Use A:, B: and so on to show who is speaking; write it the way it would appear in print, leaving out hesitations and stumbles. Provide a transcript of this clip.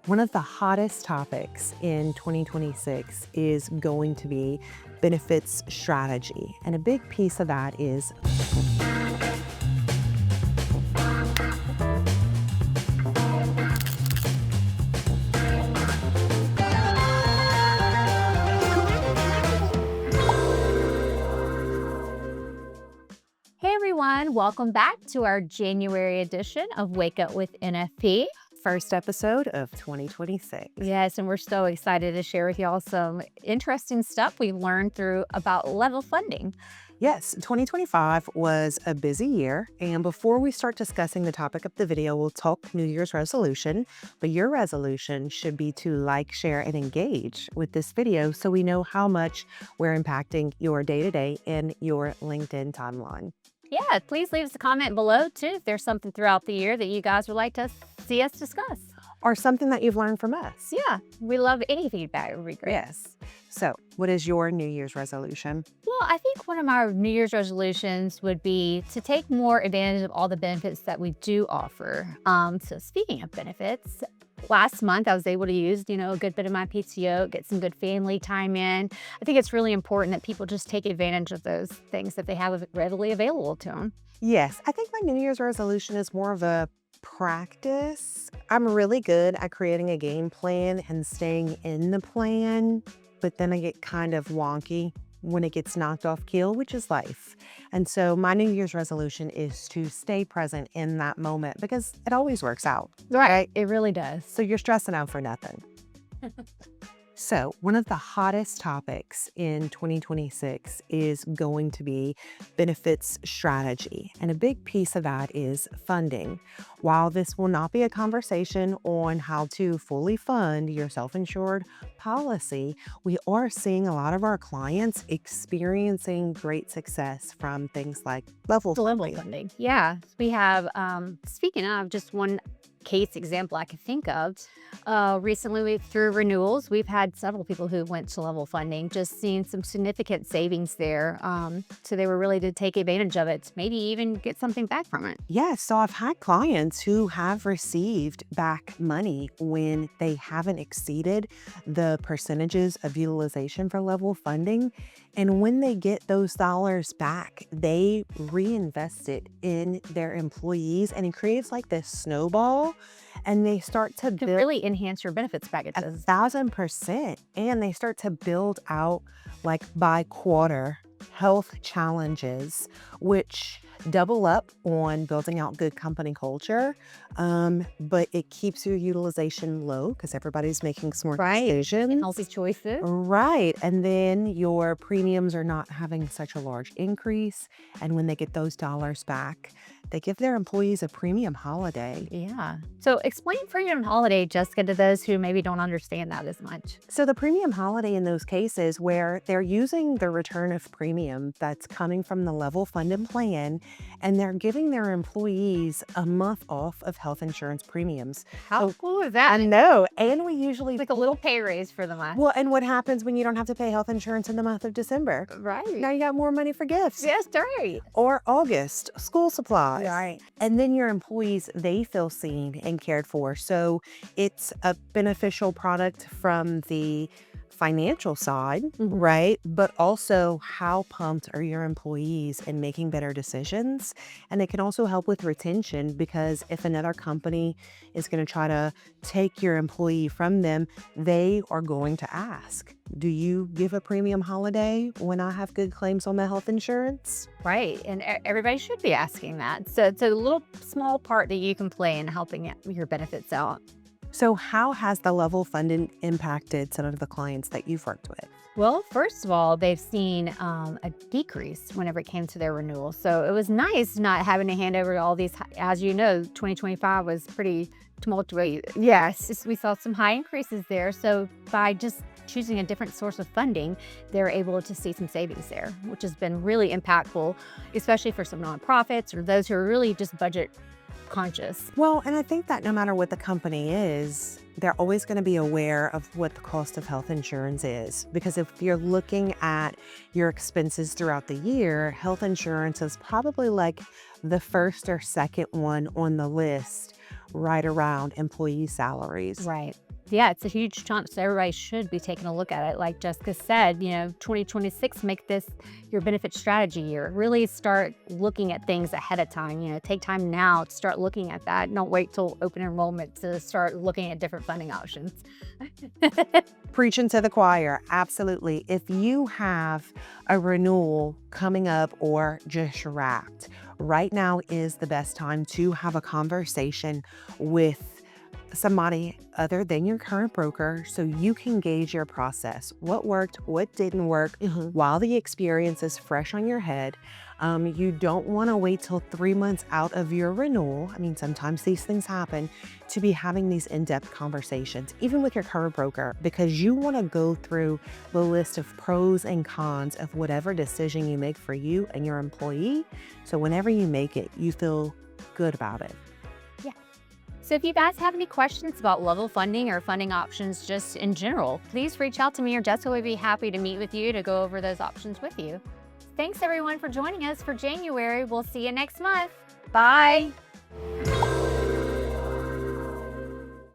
A: One of the hottest topics in 2026 is going to be benefits strategy. And a big piece of that is
B: Hey everyone, welcome back to our January edition of Wake Up with NFP.
A: first episode of 2026.
B: Yes, and we're so excited to share with y'all some interesting stuff we've learned through about level funding.
A: Yes, 2025 was a busy year. And before we start discussing the topic of the video, we'll talk New Year's resolution. But your resolution should be to like, share, and engage with this video so we know how much we're impacting your day-to-day in your LinkedIn timeline.
B: Yeah, please leave us a comment below too if there's something throughout the year that you guys would like to see us discuss.
A: Or something that you've learned from us.
B: Yeah, we love any feedback. It would be great.
A: Yes. So what is your New Year's resolution?
B: Well, I think one of my New Year's resolutions would be to take more advantage of all the benefits that we do offer. So speaking of benefits, last month I was able to use, a good bit of my PTO, get some good family time in. I think it's really important that people just take advantage of those things that they have readily available to them.
A: Yes, I think my New Year's resolution is more of a practice. I'm really good at creating a game plan and staying in the plan, but then I get kind of wonky when it gets knocked off keel, which is life. And so my New Year's resolution is to stay present in that moment because it always works out.
B: Right, it really does.
A: So you're stressing out for nothing. So one of the hottest topics in 2026 is going to be benefits strategy. And a big piece of that is funding. While this will not be a conversation on how to fully fund your self-insured policy, we are seeing a lot of our clients experiencing great success from things like level funding.
B: Yeah, we have, speaking of just one case example I can think of, recently through renewals, we've had several people who went to level funding, just seeing some significant savings there. So they were really to take advantage of it, maybe even get something back from it.
A: Yes, so I've had clients who have received back money when they haven't exceeded the percentages of utilization for level funding. And when they get those dollars back, they reinvest it in their employees and it creates like this snowball and they start to build
B: really enhance your benefits packages.
A: 1,000%. And they start to build out like by quarter health challenges, which double up on building out good company culture. But it keeps your utilization low because everybody's making smart decisions.
B: Healthy choices.
A: Right. And then your premiums are not having such a large increase. And when they get those dollars back, they give their employees a premium holiday.
B: Yeah. So explain premium holiday, Jessica, to those who maybe don't understand that as much.
A: So the premium holiday in those cases where they're using the return of premium that's coming from the level funded plan, and they're giving their employees a month off of health insurance premiums.
B: How cool is that?
A: I know. And we usually
B: It's like a little pay raise for the month.
A: Well, and what happens when you don't have to pay health insurance in the month of December?
B: Right.
A: Now you got more money for gifts.
B: Yes, right.
A: Or August, school supplies.
B: Right.
A: And then your employees, they feel seen and cared for. So it's a beneficial product from the financial side, right? But also how pumped are your employees in making better decisions? And it can also help with retention because if another company is going to try to take your employee from them, they are going to ask, do you give a premium holiday when I have good claims on my health insurance?
B: Right. And everybody should be asking that. So it's a little small part that you can play in helping your benefits out.
A: So how has the level funding impacted some of the clients that you've worked with?
B: Well, first of all, they've seen a decrease whenever it came to their renewal. So it was nice not having to hand over all these. As you know, 2025 was pretty tumultuous. Yes, we saw some high increases there. So by just choosing a different source of funding, they're able to see some savings there, which has been really impactful, especially for some nonprofits or those who are really just budget conscious.
A: Well, and I think that no matter what the company is, they're always going to be aware of what the cost of health insurance is. Because if you're looking at your expenses throughout the year, health insurance is probably like the first or second one on the list, right around employee salaries.
B: Right. Yeah, it's a huge chunk, so everybody should be taking a look at it. Like Jessica said, 2026, make this your benefit strategy year. Really start looking at things ahead of time. Take time now to start looking at that. Don't wait till open enrollment to start looking at different funding options.
A: Preaching to the choir, absolutely. If you have a renewal coming up or just wrapped, right now is the best time to have a conversation with somebody other than your current broker so you can gauge your process. What worked, what didn't work while the experience is fresh on your head. You don't want to wait till 3 months out of your renewal. I mean, sometimes these things happen, to be having these in-depth conversations, even with your current broker, because you want to go through the list of pros and cons of whatever decision you make for you and your employee. So whenever you make it, you feel good about it.
B: Yeah. So if you guys have any questions about level funding or funding options just in general, please reach out to me or Jessica would be happy to meet with you to go over those options with you. Thanks everyone for joining us for January. We'll see you next month. Bye.